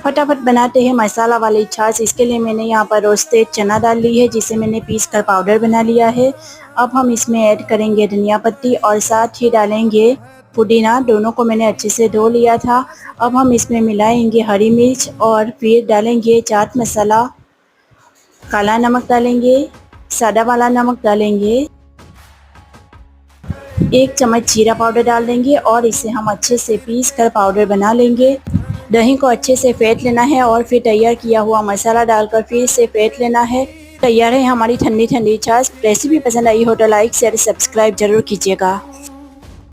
फटाफट बनाते हैं मसाला वाली छाछ। इसके लिए मैंने यहाँ पर रोस्टेड चना डाल ली है, जिसे मैंने पीस कर पाउडर बना लिया है। अब हम इसमें ऐड करेंगे धनिया पत्ती और साथ ही डालेंगे पुदीना। दोनों को मैंने अच्छे से धो लिया था। अब हम इसमें मिलाएंगे हरी मिर्च और फिर डालेंगे चाट मसाला, काला नमक डालेंगे, सादा वाला नमक डालेंगे, 1 चम्मच जीरा पाउडर डाल देंगे और इसे हम अच्छे से पीस कर पाउडर बना लेंगे। दही को अच्छे से फेंट लेना है और फिर तैयार किया हुआ मसाला डालकर फिर इसे फेंट लेना है। तैयार है हमारी ठंडी ठंडी छाछ। रेसिपी पसंद आई हो तो लाइक शेयर सब्सक्राइब जरूर कीजिएगा।